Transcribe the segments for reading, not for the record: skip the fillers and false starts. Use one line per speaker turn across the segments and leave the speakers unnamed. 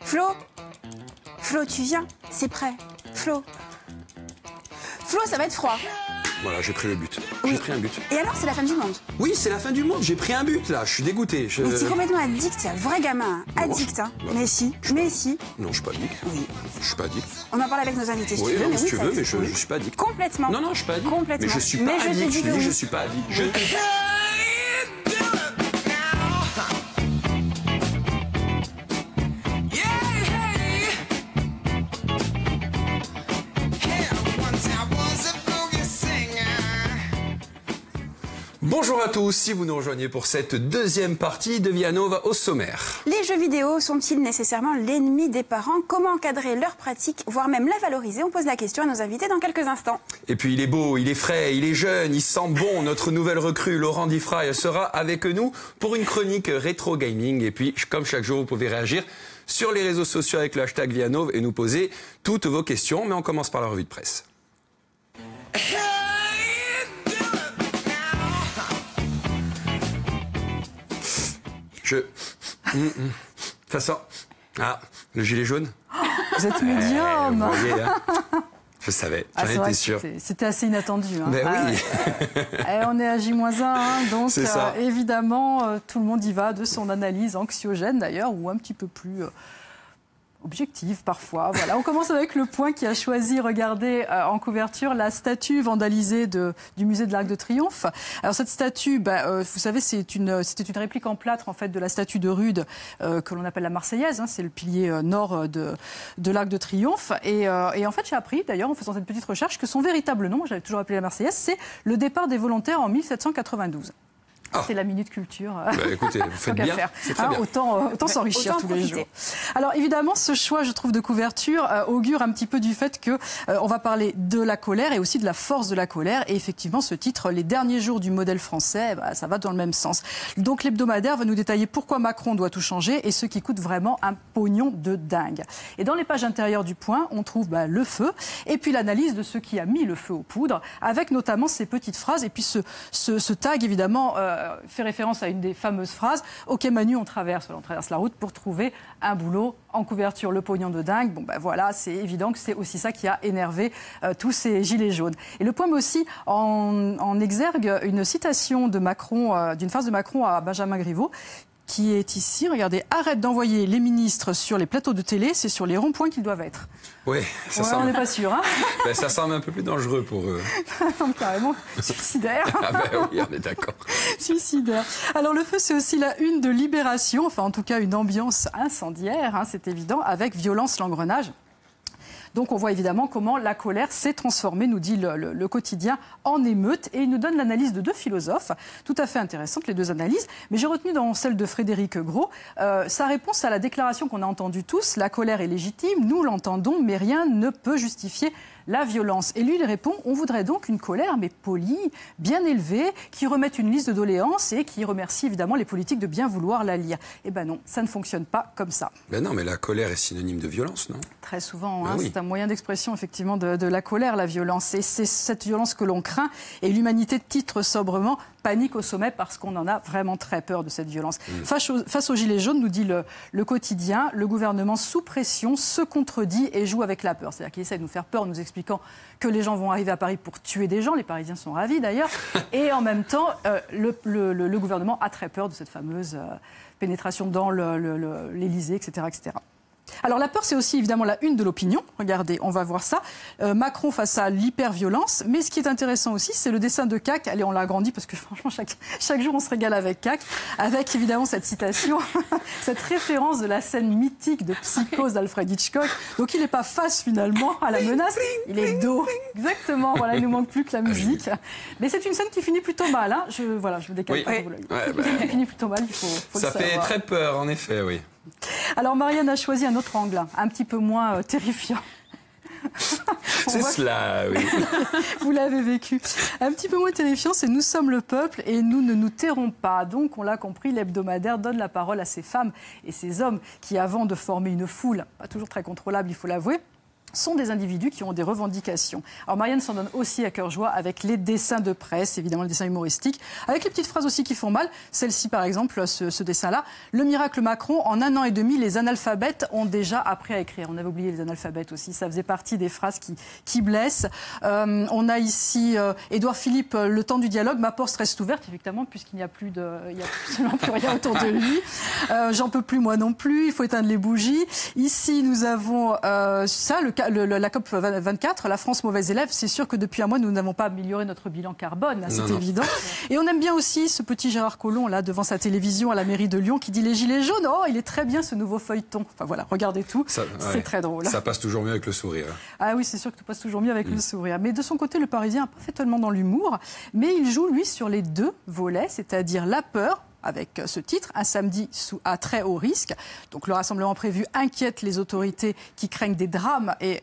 Flo, tu viens? C'est prêt. Flo, ça va être froid.
Voilà, j'ai pris le but.
Oui.
J'ai pris un but.
Et alors, c'est la fin du monde.
Oui, c'est la fin du monde. J'ai pris un but, là. Je suis dégoûté.
Mais t'es complètement addict, un vrai gamin. Addict, hein.
Bah,
mais si.
Non, je suis pas addict.
Oui.
Je suis pas addict.
On en parle avec nos invités, si
Oui,
tu veux.
non,
Mais
si
oui,
tu
ça
veux,
dit.
mais je
Oui.
suis pas addict.
Complètement.
Non, je suis pas addict.
Complètement.
Mais je suis pas
Mais je te
addict.
dis
Je te
que
dis,
oui.
je suis pas addict. Je te dis. Bonjour à tous, si vous nous rejoignez pour cette deuxième partie de Via Nova au sommaire.
Les jeux vidéo sont-ils nécessairement l'ennemi des parents? Comment encadrer leur pratique, voire même la valoriser? On pose la question à nos invités dans quelques instants.
Et puis il est beau, il est frais, il est jeune, il sent bon. Notre nouvelle recrue, Laurent Diffray, sera avec nous pour une chronique rétro gaming. Et puis, comme chaque jour, vous pouvez réagir sur les réseaux sociaux avec le hashtag Via Nova et nous poser toutes vos questions. Mais on commence par la revue de presse. Ça sort. Ah, le gilet jaune.
Vous êtes médium.
Vous voyez, hein. Je savais, j'en étais sûr.
C'était assez inattendu. Hein.
Ben oui.
On est à J-1, hein, donc évidemment, tout le monde y va de son analyse anxiogène d'ailleurs, ou un petit peu plus objective parfois. Voilà. On commence avec Le Point qui a choisi, regardez, en couverture, la statue vandalisée du musée de l'Arc de Triomphe. Alors cette statue, vous savez, c'était une réplique en plâtre en fait de la statue de Rude que l'on appelle la Marseillaise. Hein, c'est le pilier nord de l'Arc de Triomphe. Et en fait, j'ai appris d'ailleurs en faisant cette petite recherche que son véritable nom, j'avais toujours appelé la Marseillaise, c'est le départ des volontaires en 1792.
Ah.
C'est la minute culture.
Écoutez, vous faites bien. C'est très bien.
Autant s'enrichir tous les jours. Alors évidemment, ce choix, je trouve, de couverture augure un petit peu du fait que on va parler de la colère et aussi de la force de la colère. Et effectivement, ce titre, Les derniers jours du modèle français, ça va dans le même sens. Donc l'hebdomadaire va nous détailler pourquoi Macron doit tout changer et ce qui coûte vraiment un pognon de dingue. Et dans les pages intérieures du Point, on trouve le feu et puis l'analyse de ce qui a mis le feu aux poudres, avec notamment ces petites phrases et puis ce tag évidemment. Fait référence à une des fameuses phrases « Ok Manu, on traverse la route pour trouver un boulot en couverture, le pognon de dingue ». Bon voilà, c'est évident que c'est aussi ça qui a énervé tous ces gilets jaunes. Et Le Point met aussi en exergue une citation de Macron, d'une phrase de Macron à Benjamin Griveaux, qui est ici, regardez, arrête d'envoyer les ministres sur les plateaux de télé, c'est sur les ronds-points qu'ils doivent être.
Oui,
on n'est pas sûr. Hein.
Ça semble un peu plus dangereux pour eux.
Carrément suicidaire.
Oui, on est d'accord.
Suicidaire. Alors le feu, c'est aussi la une de Libération, enfin en tout cas une ambiance incendiaire, hein, c'est évident, avec violence, l'engrenage. Donc on voit évidemment comment la colère s'est transformée, nous dit le quotidien, en émeute. Et il nous donne l'analyse de deux philosophes, tout à fait intéressantes, les deux analyses. Mais j'ai retenu dans celle de Frédéric Gros sa réponse à la déclaration qu'on a entendue tous. La colère est légitime, nous l'entendons, mais rien ne peut justifier la violence. Et lui, il répond, on voudrait donc une colère, mais polie, bien élevée, qui remette une liste de doléances et qui remercie évidemment les politiques de bien vouloir la lire. Eh ben non, ça ne fonctionne pas comme ça.
Ben non, mais la colère est synonyme de violence, non?
Très souvent, oui. C'est un moyen d'expression effectivement de la colère, la violence. Et c'est cette violence que l'on craint. Et l'humanité titre sobrement panique au sommet parce qu'on en a vraiment très peur de cette violence. Face aux gilets jaunes, nous dit le quotidien, le gouvernement sous pression se contredit et joue avec la peur. C'est-à-dire qu'il essaie de nous faire peur en nous expliquant que les gens vont arriver à Paris pour tuer des gens. Les Parisiens sont ravis d'ailleurs. Et en même temps, le gouvernement a très peur de cette fameuse pénétration dans l'Élysée, etc., etc. Alors la peur, c'est aussi évidemment la une de l'opinion. Regardez, on va voir ça. Macron face à l'hyperviolence. Mais ce qui est intéressant aussi, c'est le dessin de Cac. Allez, on l'a agrandi parce que franchement, chaque jour, on se régale avec Cac. Avec évidemment cette citation, cette référence de la scène mythique de Psychose d'Alfred Hitchcock. Donc il n'est pas face finalement à la menace, il est dos. Exactement, voilà, il ne nous manque plus que la musique. Mais c'est une scène qui finit plutôt mal. Hein. Je me décale pas. Une scène qui finit plutôt mal, il faut le savoir.
Ça fait très peur, en effet, oui.
Alors Marianne a choisi un autre angle, un petit peu moins terrifiant.
C'est cela, oui.
Vous l'avez vécu. Un petit peu moins terrifiant, c'est « Nous sommes le peuple et nous ne nous tairons pas ». Donc, on l'a compris, l'hebdomadaire donne la parole à ces femmes et ces hommes qui, avant de former une foule, pas toujours très contrôlable, il faut l'avouer, sont des individus qui ont des revendications. Alors Marianne s'en donne aussi à cœur joie avec les dessins de presse, évidemment les dessins humoristiques, avec les petites phrases aussi qui font mal. Celle-ci par exemple, ce dessin-là. Le miracle Macron, en 1 an et demi, les analphabètes ont déjà appris à écrire. On avait oublié les analphabètes aussi, ça faisait partie des phrases qui blessent. On a ici Édouard Philippe, le temps du dialogue, ma porte reste ouverte, évidemment, puisqu'il n'y a plus absolument plus rien autour de lui. J'en peux plus, moi non plus, il faut éteindre les bougies. Ici, nous avons la COP 24, la France mauvaise élève. C'est sûr que depuis un mois, nous n'avons pas amélioré notre bilan carbone, c'est évident. Et on aime bien aussi ce petit Gérard Collomb, là, devant sa télévision à la mairie de Lyon, qui dit les gilets jaunes. Oh, il est très bien ce nouveau feuilleton. Enfin voilà, regardez tout. C'est très drôle.
Ça passe toujours mieux avec le sourire.
Ah oui, c'est sûr que tout passe toujours mieux avec le sourire. Mais de son côté, le Parisien n'a pas fait tellement dans l'humour. Mais il joue, lui, sur les deux volets, c'est-à-dire la peur, avec ce titre, un samedi à très haut risque. Donc le rassemblement prévu inquiète les autorités qui craignent des drames et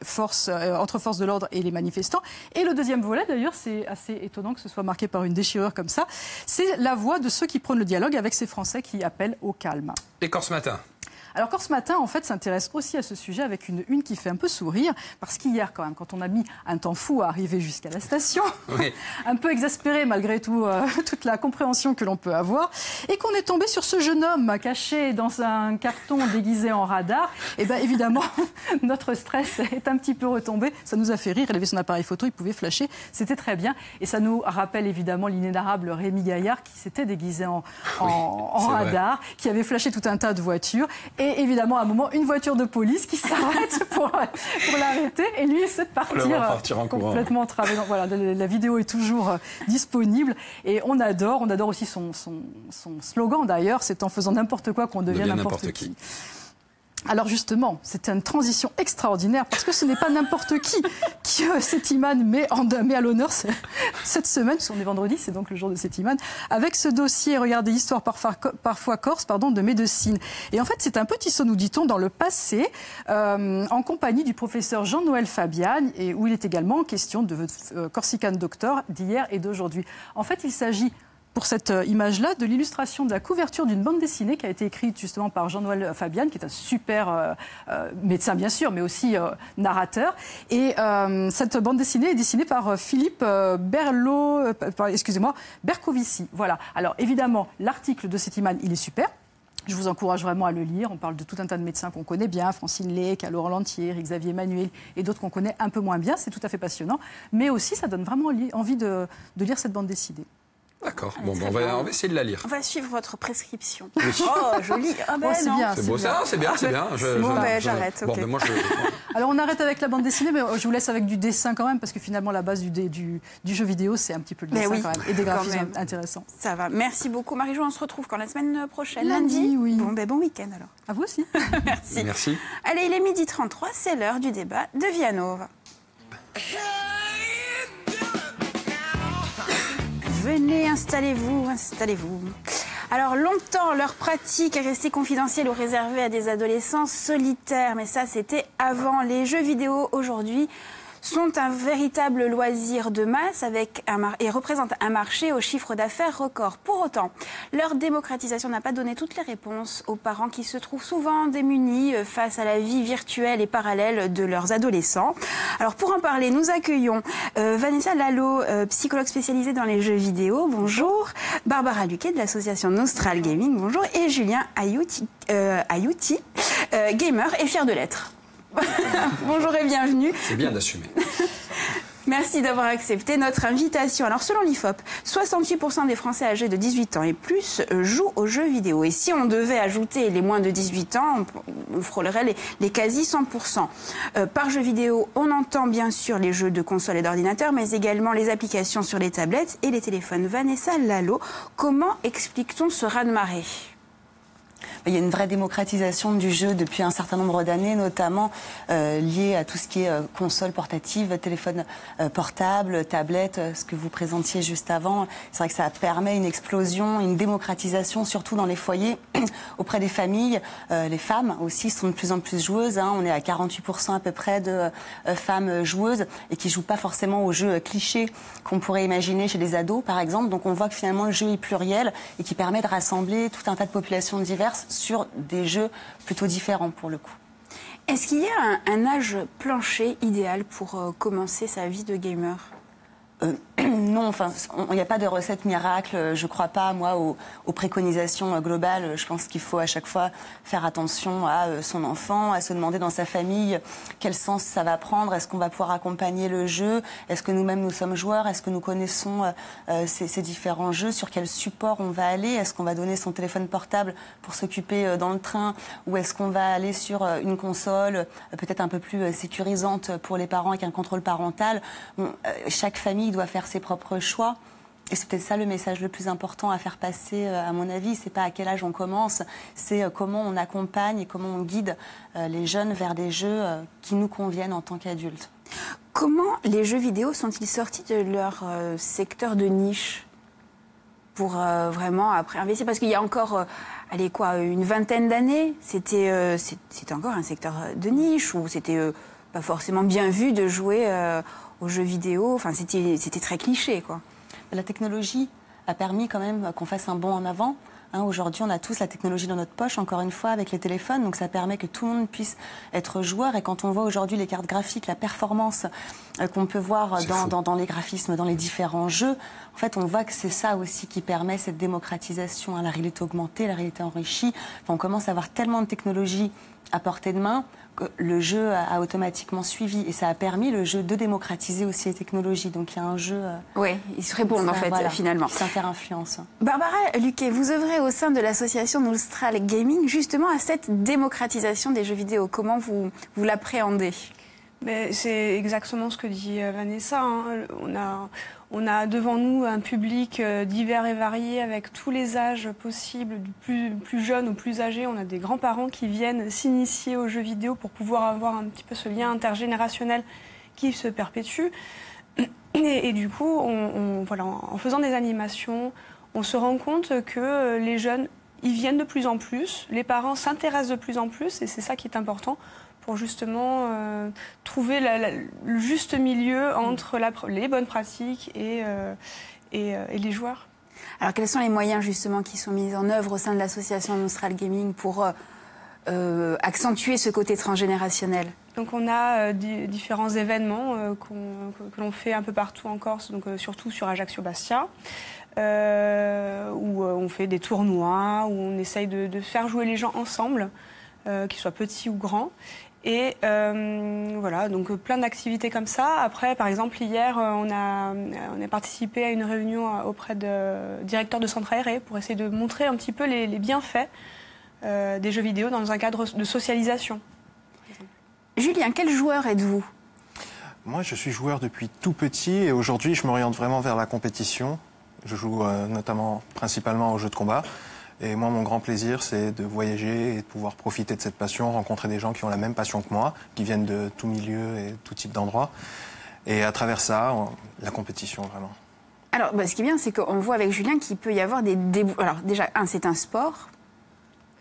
entre forces de l'ordre et les manifestants. Et le deuxième volet, d'ailleurs, c'est assez étonnant que ce soit marqué par une déchirure comme ça, c'est la voix de ceux qui prônent le dialogue avec ces Français qui appellent au calme.
Et Corse Matin.
Alors Corse Matin, en fait, s'intéresse aussi à ce sujet avec une qui fait un peu sourire, parce qu'hier, quand même, quand on a mis un temps fou à arriver jusqu'à la station, un peu exaspéré malgré tout, toute la compréhension que l'on peut avoir, et qu'on est tombé sur ce jeune homme caché dans un carton déguisé en radar, et bien évidemment, notre stress est un petit peu retombé. Ça nous a fait rire, il avait son appareil photo, il pouvait flasher, c'était très bien. Et ça nous rappelle évidemment l'inénarrable Rémi Gaillard qui s'était déguisé en radar, qui avait flashé tout un tas de voitures. Et évidemment, à un moment, une voiture de police qui s'arrête pour l'arrêter. Et lui, essaie de partir complètement en travers. Voilà, la vidéo est toujours disponible. Et on adore aussi son slogan d'ailleurs, c'est en faisant n'importe quoi qu'on devient n'importe qui. Alors justement, c'est une transition extraordinaire parce que ce n'est pas n'importe qui Settiman met à l'honneur cette semaine, puisqu'on est vendredi, c'est donc le jour de Settiman, avec ce dossier, regardez, Histoire parfois corse, de médecine. Et en fait, c'est un petit saut, nous dit-on, dans le passé, en compagnie du professeur Jean-Noël Fabian, et où il est également question de Corsican Doctor d'hier et d'aujourd'hui. En fait, il s'agit pour cette image-là, de l'illustration de la couverture d'une bande dessinée qui a été écrite justement par Jean-Noël Fabian, qui est un super médecin bien sûr, mais aussi narrateur. Et cette bande dessinée est dessinée par Philippe Bercovici. Voilà. Alors évidemment, l'article de Settiman, il est super. Je vous encourage vraiment à le lire. On parle de tout un tas de médecins qu'on connaît bien, Francine Lec, Laurent Lantier, Xavier Emmanuel et d'autres qu'on connaît un peu moins bien. C'est tout à fait passionnant. Mais aussi, ça donne vraiment envie de lire cette bande dessinée.
D'accord. Bon, on va essayer de la lire.
On va suivre votre prescription. Oui. Oh, joli. Ah ben
c'est bien.
C'est beau. C'est bien.
J'arrête. Okay.
Bon, moi,
Alors, on arrête avec la bande dessinée, mais je vous laisse avec du dessin quand même, parce que finalement, la base du jeu vidéo, c'est un petit peu le dessin quand même. Et des graphismes intéressants.
Ça va. Merci beaucoup, Marie-Jo. On se retrouve quand la semaine prochaine.
Lundi, oui.
Bon week-end alors.
À vous aussi.
Merci.
Allez, il est 12h33. C'est l'heure du débat de Vianova. Venez, installez-vous. Alors longtemps, leur pratique est restée confidentielle ou réservée à des adolescents solitaires. Mais ça, c'était avant. Les jeux vidéo aujourd'hui sont un véritable loisir de masse et représentent un marché au chiffre d'affaires record. Pour autant, leur démocratisation n'a pas donné toutes les réponses aux parents qui se trouvent souvent démunis face à la vie virtuelle et parallèle de leurs adolescents. Alors pour en parler, nous accueillons Vanessa Lalo, psychologue spécialisée dans les jeux vidéo. Bonjour. Barbara Luquet de l'association Nostral Gaming. Bonjour. Et Julien Ayouti, gamer et fier de l'être. Bonjour et bienvenue.
C'est bien d'assumer.
Merci d'avoir accepté notre invitation. Alors, selon l'IFOP, 68% des Français âgés de 18 ans et plus jouent aux jeux vidéo. Et si on devait ajouter les moins de 18 ans, on frôlerait les quasi 100%. Par jeux vidéo, on entend bien sûr les jeux de console et d'ordinateur, mais également les applications sur les tablettes et les téléphones. Vanessa Lalo, comment explique-t-on ce raz-de-marée ?
Il y a une vraie démocratisation du jeu depuis un certain nombre d'années, notamment liée à tout ce qui est console portative, téléphone portable, tablette, ce que vous présentiez juste avant. C'est vrai que ça permet une explosion, une démocratisation, surtout dans les foyers, auprès des familles. Les femmes aussi sont de plus en plus joueuses. On est à 48% à peu près de femmes joueuses et qui jouent pas forcément aux jeux clichés qu'on pourrait imaginer chez des ados, par exemple. Donc on voit que finalement le jeu est pluriel et qui permet de rassembler tout un tas de populations diverses sur des jeux plutôt différents pour le coup.
Est-ce qu'il y a un âge plancher idéal pour commencer sa vie de gamer ?
Non, enfin, il n'y a pas de recette miracle. Je ne crois pas, moi, aux préconisations globales. Je pense qu'il faut à chaque fois faire attention à son enfant, à se demander dans sa famille quel sens ça va prendre. Est-ce qu'on va pouvoir accompagner le jeu? Est-ce que nous-mêmes, nous sommes joueurs? Est-ce que nous connaissons ces différents jeux? Sur quel support on va aller? Est-ce qu'on va donner son téléphone portable pour s'occuper dans le train? Ou est-ce qu'on va aller sur une console peut-être un peu plus sécurisante pour les parents avec un contrôle parental? Bon, chaque famille doit faire ses propres choix. Et c'est peut-être ça le message le plus important à faire passer, à mon avis. C'est pas à quel âge on commence, c'est comment on accompagne et comment on guide les jeunes vers des jeux qui nous conviennent en tant qu'adultes.
Comment les jeux vidéo sont-ils sortis de leur secteur de niche pour vraiment après investir? Parce qu'il y a encore, une vingtaine d'années, c'était encore un secteur de niche où c'était pas forcément bien vu de jouer aux jeux vidéo. Enfin, c'était très cliché, quoi.
La technologie a permis quand même qu'on fasse un bond en avant. Aujourd'hui, on a tous la technologie dans notre poche, encore une fois, avec les téléphones. Donc ça permet que tout le monde puisse être joueur. Et quand on voit aujourd'hui les cartes graphiques, la performance qu'on peut voir dans les graphismes, dans les différents jeux, en fait, on voit que c'est ça aussi qui permet cette démocratisation. La réalité augmentée, la réalité enrichie. Enfin, on commence à avoir tellement de technologies à portée de main que le jeu a automatiquement suivi. Et ça a permis le jeu de démocratiser aussi les technologies. Donc il y a un jeu...
Oui, ils se répondent en fait, finalement.
Qui s'inter-influence.
Barbara Luquet, vous œuvrez au sein de l'association Noustral Gaming justement à cette démocratisation des jeux vidéo. Comment vous l'appréhendez?
C'est exactement ce que dit Vanessa. On a devant nous un public divers et varié avec tous les âges possibles, du plus jeune au plus âgé. On a des grands-parents qui viennent s'initier aux jeux vidéo pour pouvoir avoir un petit peu ce lien intergénérationnel qui se perpétue. Et du coup, en faisant des animations, on se rend compte que les jeunes, ils viennent de plus en plus, les parents s'intéressent de plus en plus, et c'est ça qui est important pour justement trouver le juste milieu entre les bonnes pratiques et les joueurs.
Alors quels sont les moyens justement qui sont mis en œuvre au sein de l'association Noustral Gaming pour accentuer ce côté transgénérationnel? Donc
on a différents événements que l'on fait un peu partout en Corse, donc surtout sur Ajaccio-Bastia, où on fait des tournois, où on essaye de faire jouer les gens ensemble, qu'ils soient petits ou grands. Et voilà, donc plein d'activités comme ça. Après, par exemple, hier, on a participé à une réunion auprès de directeurs de centres aérés pour essayer de montrer un petit peu les bienfaits des jeux vidéo dans un cadre de socialisation.
Julien, quel joueur êtes-vous?
Moi, je suis joueur depuis tout petit et aujourd'hui, je m'oriente vraiment vers la compétition. Je joue principalement aux jeux de combat. Et moi, mon grand plaisir, c'est de voyager et de pouvoir profiter de cette passion, rencontrer des gens qui ont la même passion que moi, qui viennent de tout milieu et tout type d'endroits. Et à travers ça, la compétition, vraiment.
Alors, ce qui est bien, c'est qu'on voit avec Julien qu'il peut y avoir des débouchés. Alors, déjà, c'est un sport.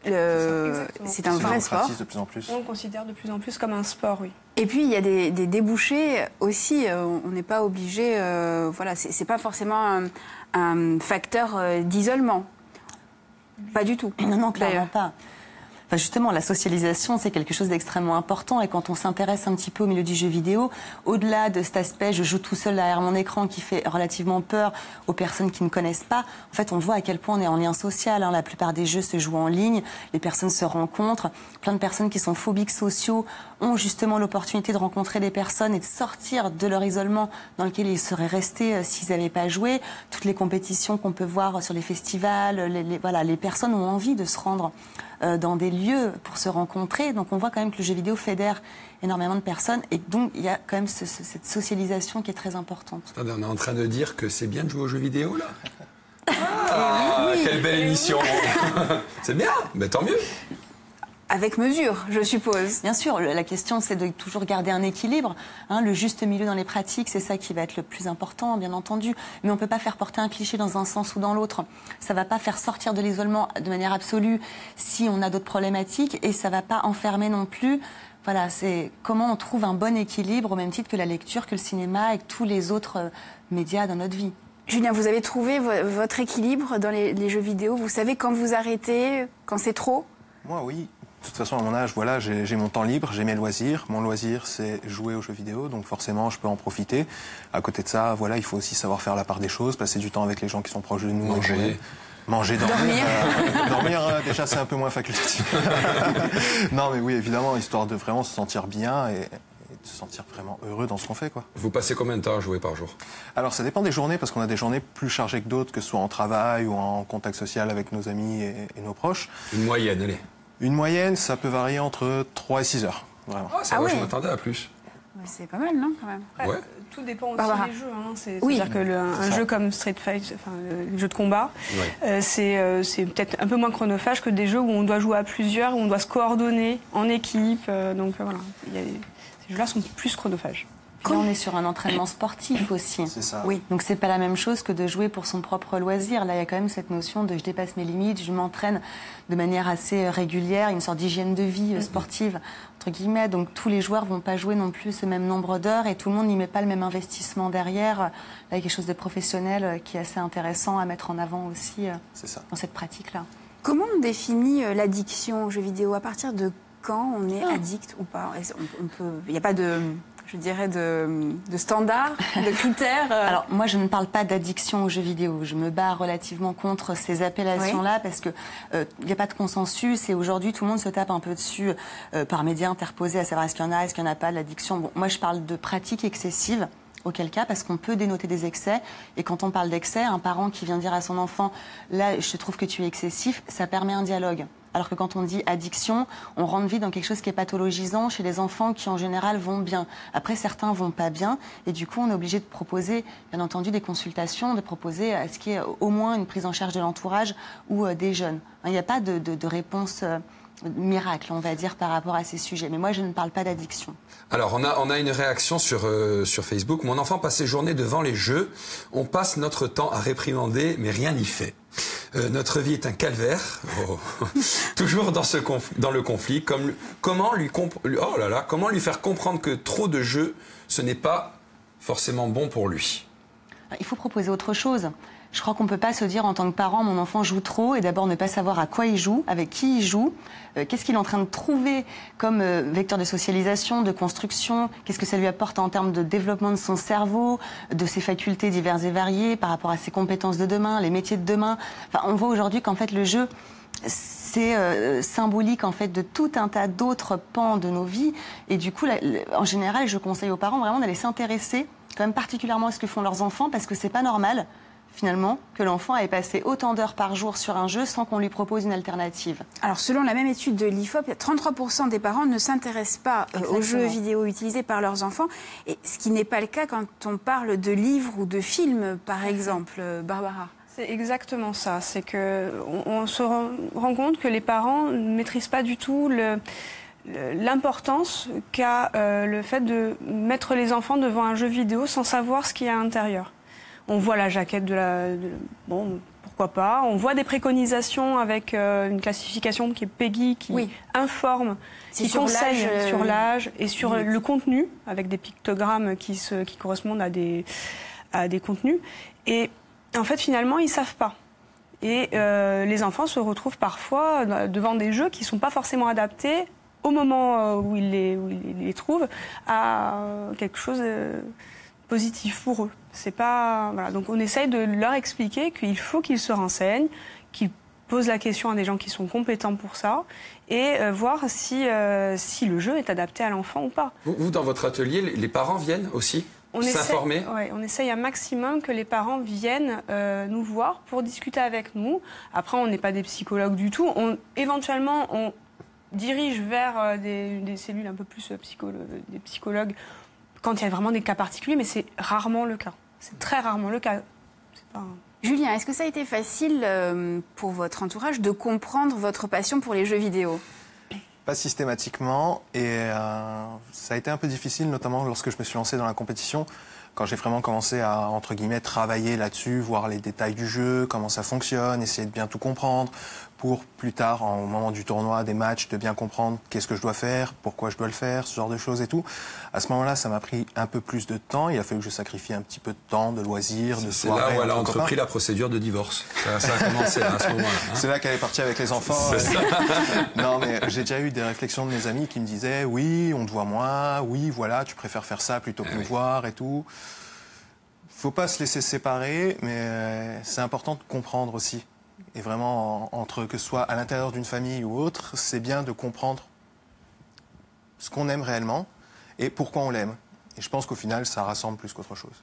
C'est un vrai sport.
De plus en plus.
On le considère de plus en plus comme un sport, oui.
Et puis, il y a des débouchés aussi. On n'est pas obligé... c'est pas forcément un facteur d'isolement. Pas du tout.
Non, clairement pas. Enfin, justement, la socialisation, c'est quelque chose d'extrêmement important. Et quand on s'intéresse un petit peu au milieu du jeu vidéo, au-delà de cet aspect, je joue tout seul derrière mon écran qui fait relativement peur aux personnes qui ne connaissent pas, en fait, on voit à quel point on est en lien social. La plupart des jeux se jouent en ligne, les personnes se rencontrent. Plein de personnes qui sont phobiques sociaux ont justement l'opportunité de rencontrer des personnes et de sortir de leur isolement dans lequel ils seraient restés s'ils n'avaient pas joué. Toutes les compétitions qu'on peut voir sur les festivals, les personnes ont envie de se rendre dans des lieux pour se rencontrer. Donc on voit quand même que le jeu vidéo fédère énormément de personnes et donc il y a quand même cette socialisation qui est très importante.
Attendez, on est en train de dire que c'est bien de jouer aux jeux vidéo là? Oui. Quelle belle émission. C'est bien, mais tant mieux.
Avec mesure, je suppose.
Bien sûr, la question c'est de toujours garder un équilibre. Le juste milieu dans les pratiques, c'est ça qui va être le plus important, bien entendu. Mais on ne peut pas faire porter un cliché dans un sens ou dans l'autre. Ça ne va pas faire sortir de l'isolement de manière absolue si on a d'autres problématiques et ça ne va pas enfermer non plus. Voilà, c'est comment on trouve un bon équilibre au même titre que la lecture, que le cinéma et que tous les autres médias dans notre vie.
Julien, vous avez trouvé votre équilibre dans les jeux vidéo? Vous savez quand vous arrêtez, quand c'est trop?
Moi, oui. toute façon, à mon âge, voilà, j'ai mon temps libre, j'ai mes loisirs. Mon loisir, c'est jouer aux jeux vidéo, donc forcément, je peux en profiter. À côté de ça, voilà, il faut aussi savoir faire la part des choses, passer du temps avec les gens qui sont proches de nous. Manger, dormir. Dormir, déjà, c'est un peu moins facultatif. Non, mais oui, évidemment, histoire de vraiment se sentir bien et de se sentir vraiment heureux dans ce qu'on fait, quoi.
Vous passez combien de temps à jouer par jour?
Alors, ça dépend des journées, parce qu'on a des journées plus chargées que d'autres, que ce soit en travail ou en contact social avec nos amis et nos proches.
Une moyenne, allez.
Une moyenne, ça peut varier entre 3 et 6 heures, vraiment.
Ah, ça va, je m'attendais à plus.
C'est pas mal, non, quand même?
Ouais.
Tout dépend aussi
Barbara.
des jeux. C'est-à-dire que un jeu comme Street Fight, le jeu de combat, c'est peut-être un peu moins chronophage que des jeux où on doit jouer à plusieurs, où on doit se coordonner en équipe. Donc voilà, ces jeux-là sont plus chronophages.
Là, on est sur un entraînement sportif aussi.
C'est ça.
Oui. Donc c'est pas la même chose que de jouer pour son propre loisir. Là, il y a quand même cette notion de je dépasse mes limites, je m'entraîne de manière assez régulière, une sorte d'hygiène de vie sportive entre guillemets. Donc tous les joueurs vont pas jouer non plus ce même nombre d'heures et tout le monde n'y met pas le même investissement derrière. Là, il y a quelque chose de professionnel qui est assez intéressant à mettre en avant aussi dans cette pratique-là.
Comment on définit l'addiction aux jeux vidéo? À partir de quand on est addict ou pas? Il n'y a pas de... je dirais, de standards, de critères
Alors, moi, je ne parle pas d'addiction aux jeux vidéo. Je me bats relativement contre ces appellations-là parce que il n'y a pas de consensus et aujourd'hui, tout le monde se tape un peu dessus par médias interposés à savoir est-ce qu'il y en a, est-ce qu'il n'y en a pas de l'addiction. Bon, moi, je parle de pratiques excessives. Auquel cas, parce qu'on peut dénoter des excès. Et quand on parle d'excès, un parent qui vient dire à son enfant « là, je trouve que tu es excessif », ça permet un dialogue. Alors que quand on dit addiction, on rentre vite dans quelque chose qui est pathologisant chez les enfants qui, en général, vont bien. Après, certains vont pas bien. Et du coup, on est obligé de proposer, bien entendu, des consultations, de proposer à ce qu'il y ait au moins une prise en charge de l'entourage ou des jeunes. Il n'y a pas de réponse... miracle, on va dire, par rapport à ces sujets. Mais moi, je ne parle pas d'addiction.
Alors, on a une réaction sur Facebook. Mon enfant passe ses journées devant les jeux. On passe notre temps à réprimander, mais rien n'y fait. Notre vie est un calvaire. Oh. Toujours dans le conflit. Comment lui faire comprendre que trop de jeux, ce n'est pas forcément bon pour lui?
Il faut proposer autre chose. Je crois qu'on ne peut pas se dire en tant que parent, mon enfant joue trop, et d'abord ne pas savoir à quoi il joue, avec qui il joue, qu'est-ce qu'il est en train de trouver comme vecteur de socialisation, de construction, qu'est-ce que ça lui apporte en termes de développement de son cerveau, de ses facultés diverses et variées par rapport à ses compétences de demain, les métiers de demain. Enfin, on voit aujourd'hui qu'en fait le jeu, c'est symbolique en fait de tout un tas d'autres pans de nos vies, et du coup, en général, je conseille aux parents vraiment d'aller s'intéresser quand même particulièrement à ce que font leurs enfants, parce que c'est pas normal finalement, que l'enfant ait passé autant d'heures par jour sur un jeu sans qu'on lui propose une alternative.
Alors, selon la même étude de l'IFOP, 33% des parents ne s'intéressent pas aux jeux vidéo utilisés par leurs enfants, et ce qui n'est pas le cas quand on parle de livres ou de films, par exemple. Barbara.
C'est exactement ça. C'est qu'on se rend compte que les parents ne maîtrisent pas du tout l'importance qu'a le fait de mettre les enfants devant un jeu vidéo sans savoir ce qu'il y a à l'intérieur. On voit la jaquette bon, pourquoi pas. On voit des préconisations avec une classification qui est PEGI, qui informe, qui conseille sur l'âge et sur le contenu, avec des pictogrammes qui correspondent à des contenus. Et en fait, finalement, ils ne savent pas. Et les enfants se retrouvent parfois devant des jeux qui ne sont pas forcément adaptés au moment où ils les trouvent à quelque chose positif pour eux. C'est pas, voilà. Donc on essaye de leur expliquer qu'il faut qu'ils se renseignent, qu'ils posent la question à des gens qui sont compétents pour ça et voir si le jeu est adapté à l'enfant ou pas.
Vous, dans votre atelier, les parents viennent aussi s'informer?
On essaye un maximum que les parents viennent nous voir pour discuter avec nous. Après, on n'est pas des psychologues du tout. Éventuellement, on dirige vers des cellules un peu plus des psychologues quand il y a vraiment des cas particuliers, mais c'est rarement le cas. C'est très rarement le cas.
Julien, est-ce que ça a été facile pour votre entourage de comprendre votre passion pour les jeux vidéo?
Pas systématiquement, et ça a été un peu difficile, notamment lorsque je me suis lancé dans la compétition, quand j'ai vraiment commencé à, entre guillemets, travailler là-dessus, voir les détails du jeu, comment ça fonctionne, essayer de bien tout comprendre, pour plus tard, au moment du tournoi, des matchs, de bien comprendre qu'est-ce que je dois faire, pourquoi je dois le faire, ce genre de choses et tout. À ce moment-là, ça m'a pris un peu plus de temps. Il a fallu que je sacrifie un petit peu de temps, de loisirs, de soirées.
C'est là où elle a entrepris la procédure de divorce. Ça a commencé à ce moment-là. Hein.
C'est là qu'elle est partie avec les enfants. Non, mais j'ai déjà eu des réflexions de mes amis qui me disaient « Oui, on te voit moins. Oui, voilà, tu préfères faire ça plutôt que nous voir et tout. » Faut pas se laisser séparer, mais c'est important de comprendre aussi. Et vraiment, que ce soit à l'intérieur d'une famille ou autre, c'est bien de comprendre ce qu'on aime réellement et pourquoi on l'aime. Et je pense qu'au final, ça rassemble plus qu'autre chose.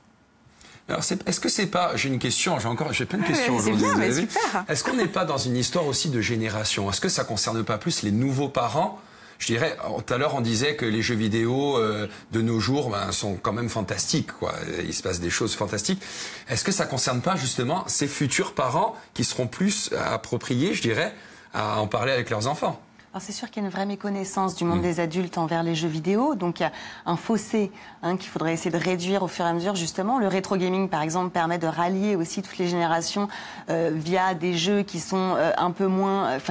Alors, est-ce que c'est pas... J'ai une question, j'ai plein de questions aujourd'hui.
C'est bien, mais super.
Est-ce qu'on n'est pas dans une histoire aussi de génération? Est-ce que ça concerne pas plus les nouveaux parents? Je dirais, tout à l'heure, on disait que les jeux vidéo de nos jours sont quand même fantastiques, quoi. Il se passe des choses fantastiques. Est-ce que ça concerne pas justement ces futurs parents qui seront plus appropriés, je dirais, à en parler avec leurs enfants?
Alors c'est sûr qu'il y a une vraie méconnaissance du monde des adultes envers les jeux vidéo, donc il y a un fossé qu'il faudrait essayer de réduire au fur et à mesure justement. Le rétro gaming par exemple permet de rallier aussi toutes les générations via des jeux qui sont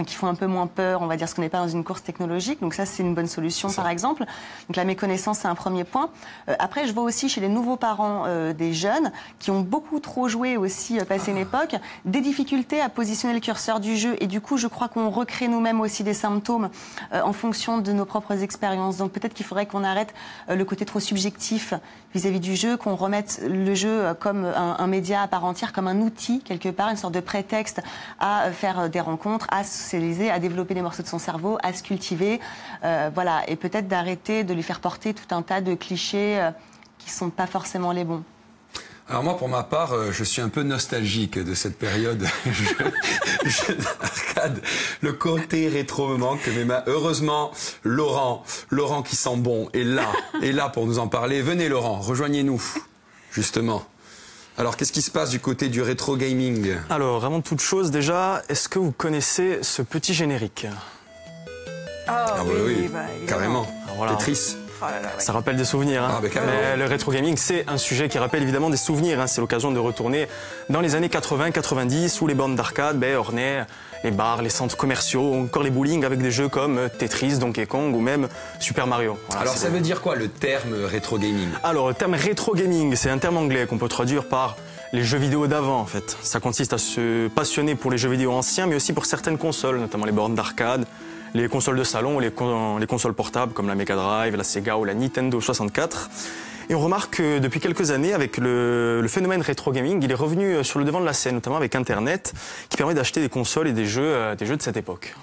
qui font un peu moins peur, on va dire, parce qu'on n'est pas dans une course technologique, donc ça c'est une bonne solution par exemple. Donc la méconnaissance c'est un premier point. Après je vois aussi chez les nouveaux parents des jeunes qui ont beaucoup trop joué aussi passé une époque, des difficultés à positionner le curseur du jeu et du coup je crois qu'on recrée nous-mêmes aussi des symptômes en fonction de nos propres expériences. Donc peut-être qu'il faudrait qu'on arrête le côté trop subjectif vis-à-vis du jeu, qu'on remette le jeu comme un média à part entière, comme un outil quelque part, une sorte de prétexte à faire des rencontres, à se socialiser, à développer des morceaux de son cerveau, à se cultiver. Voilà. Et peut-être d'arrêter de lui faire porter tout un tas de clichés qui ne sont pas forcément les bons.
Alors moi, pour ma part, je suis un peu nostalgique de cette période jeu d'arcade. Le côté rétro me manque, mais heureusement, Laurent qui sent bon est là pour nous en parler. Venez Laurent, rejoignez-nous, justement. Alors, qu'est-ce qui se passe du côté du rétro gaming?
Alors, avant toute chose, déjà, est-ce que vous connaissez ce petit générique?
Oui, carrément.
Voilà.
Tetris.
Oh là là, ouais.
Ça rappelle des souvenirs. Hein. Mais le rétro gaming, c'est un sujet qui rappelle évidemment des souvenirs. Hein. C'est l'occasion de retourner dans les années 80-90 où les bornes d'arcade ornaient les bars, les centres commerciaux, encore les bowling avec des jeux comme Tetris, Donkey Kong ou même Super Mario. Voilà,
alors ça veut dire quoi le terme rétro gaming? Alors
le terme rétro gaming, c'est un terme anglais qu'on peut traduire par les jeux vidéo d'avant en fait. Ça consiste à se passionner pour les jeux vidéo anciens mais aussi pour certaines consoles, notamment les bornes d'arcade, les consoles de salon ou les consoles portables comme la Mega Drive, la Sega ou la Nintendo 64. Et on remarque que depuis quelques années, avec le phénomène rétro gaming, il est revenu sur le devant de la scène, notamment avec Internet, qui permet d'acheter des consoles et des jeux de cette époque.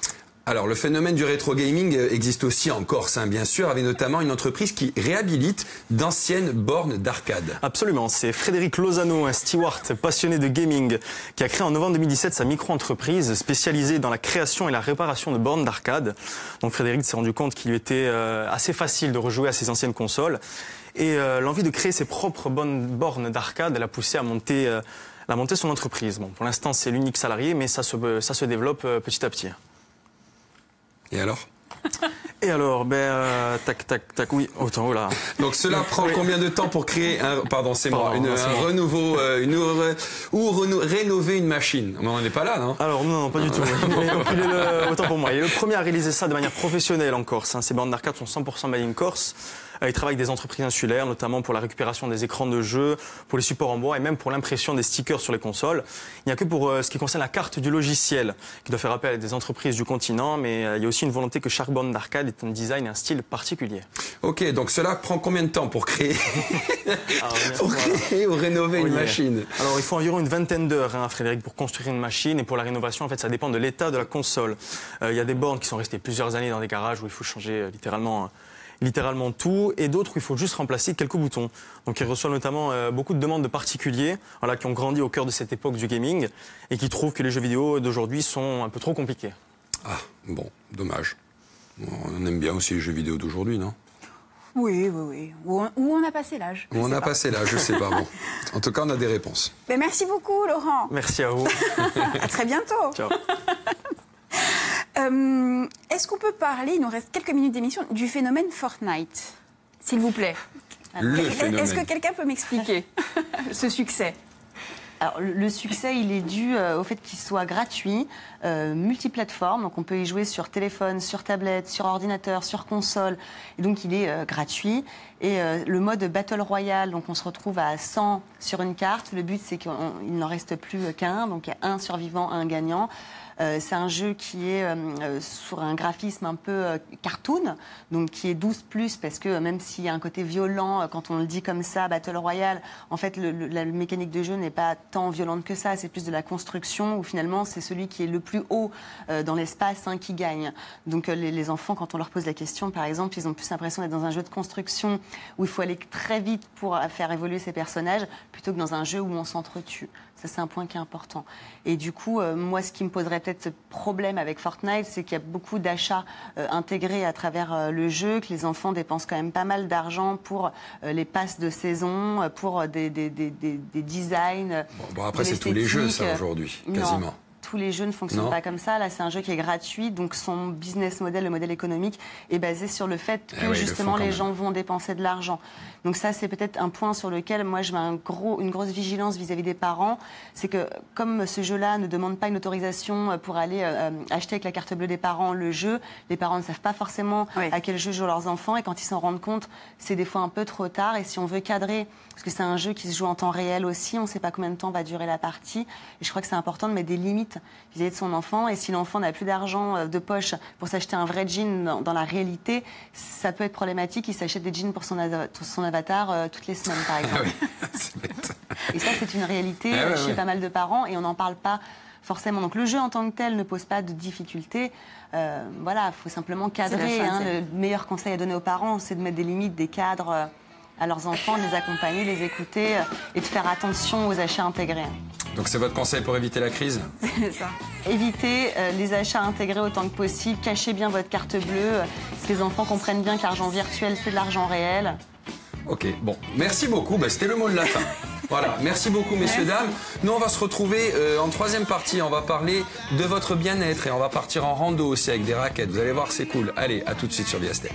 Alors, le phénomène du rétro gaming existe aussi en Corse, bien sûr, avec notamment une entreprise qui réhabilite d'anciennes bornes d'arcade.
Absolument, c'est Frédéric Lozano, un steward passionné de gaming, qui a créé en novembre 2017 sa micro-entreprise spécialisée dans la création et la réparation de bornes d'arcade. Donc Frédéric s'est rendu compte qu'il lui était assez facile de rejouer à ses anciennes consoles. Et l'envie de créer ses propres bornes d'arcade l'a poussé à monter son entreprise. Bon, pour l'instant, c'est l'unique salarié, mais ça se développe petit à petit.
Et alors?
Et alors, oui, autant, là.
Donc cela prend combien de temps pour créer un rénover une machine? On n'en est pas là, non?
Alors non, pas du tout. Autant pour moi. Il est le premier à réaliser ça de manière professionnelle en Corse. Ces bornes d'arcade sont 100% made in Corse. Il travaille avec des entreprises insulaires, notamment pour la récupération des écrans de jeu, pour les supports en bois et même pour l'impression des stickers sur les consoles. Il n'y a que pour ce qui concerne la carte du logiciel, qui doit faire appel à des entreprises du continent, mais il y a aussi une volonté que chaque borne d'arcade ait un design et un style particulier.
Ok, donc cela prend combien de temps pour créer, créer ou rénover une machine?
Alors il faut environ une vingtaine d'heures, Frédéric, pour construire une machine. Et pour la rénovation, en fait, ça dépend de l'état de la console. Il y a des bornes qui sont restées plusieurs années dans des garages où il faut changer littéralement tout, et d'autres où il faut juste remplacer quelques boutons. Donc il reçoit notamment beaucoup de demandes de particuliers qui ont grandi au cœur de cette époque du gaming et qui trouvent que les jeux vidéo d'aujourd'hui sont un peu trop compliqués.
Ah, bon, dommage. On aime bien aussi les jeux vidéo d'aujourd'hui, non?
Oui. Où on a passé l'âge.
Où on a passé l'âge, je sais pas. Bon. En tout cas, on a des réponses.
Mais merci beaucoup, Laurent.
Merci à vous.
À très bientôt.
Ciao.
Est-ce qu'on peut parler, il nous reste quelques minutes d'émission, du phénomène Fortnite, s'il vous plaît?
Le phénomène.
Est-ce que quelqu'un peut m'expliquer ce succès?
Alors, le succès, il est dû au fait qu'il soit gratuit, multiplateforme. Donc, on peut y jouer sur téléphone, sur tablette, sur ordinateur, sur console. Et donc, il est gratuit. Et le mode Battle Royale, donc on se retrouve à 100 sur une carte. Le but, c'est qu'il n'en reste plus qu'un. Donc, il y a un survivant, un gagnant. C'est un jeu qui est sur un graphisme un peu cartoon, donc qui est 12+, parce que même s'il y a un côté violent, quand on le dit comme ça, Battle Royale, en fait, la mécanique de jeu n'est pas tant violente que ça, c'est plus de la construction, où finalement, c'est celui qui est le plus haut dans l'espace qui gagne. Donc les enfants, quand on leur pose la question, par exemple, ils ont plus l'impression d'être dans un jeu de construction, où il faut aller très vite pour faire évoluer ses personnages, plutôt que dans un jeu où on s'entretue. Ça, c'est un point qui est important. Et du coup, moi, ce qui me poserait peut-être problème avec Fortnite, c'est qu'il y a beaucoup d'achats intégrés à travers le jeu, que les enfants dépensent quand même pas mal d'argent pour les passes de saison, pour des designs.
Bon, après, c'est tous les jeux, ça, aujourd'hui, quasiment.
Non. Tous les jeux ne fonctionnent pas comme ça. Là, c'est un jeu qui est gratuit, donc son business model, le modèle économique, est basé sur le fait que justement les gens vont dépenser de l'argent. Donc ça, c'est peut-être un point sur lequel moi je mets une grosse vigilance vis-à-vis des parents. C'est que comme ce jeu-là ne demande pas une autorisation pour aller acheter avec la carte bleue des parents le jeu, les parents ne savent pas forcément à quel jeu jouent leurs enfants, et quand ils s'en rendent compte, c'est des fois un peu trop tard. Et si on veut cadrer, parce que c'est un jeu qui se joue en temps réel aussi, on ne sait pas combien de temps va durer la partie, et je crois que c'est important de mettre des limites vis-à-vis de son enfant. Et si l'enfant n'a plus d'argent de poche pour s'acheter un vrai jean dans la réalité, ça peut être problématique. Il s'achète des jeans pour son avatar toutes les semaines, par exemple.
C'est bête.
Et ça, c'est une réalité chez pas mal de parents, et on n'en parle pas forcément. Donc le jeu en tant que tel ne pose pas de difficultés. Voilà, il faut simplement cadrer. Le meilleur conseil à donner aux parents, c'est de mettre des limites, des cadres à leurs enfants, de les accompagner, les écouter et de faire attention aux achats intégrés.
Donc c'est votre conseil pour éviter la crise?
C'est ça. Évitez les achats intégrés autant que possible. Cachez bien votre carte bleue. Que les enfants comprennent bien que l'argent virtuel, c'est de l'argent réel.
Ok, bon. Merci beaucoup. C'était le mot de la fin. Voilà, merci beaucoup, messieurs, dames. Nous, on va se retrouver en troisième partie. On va parler de votre bien-être et on va partir en rando aussi avec des raquettes. Vous allez voir, c'est cool. Allez, à tout de suite sur Viastem.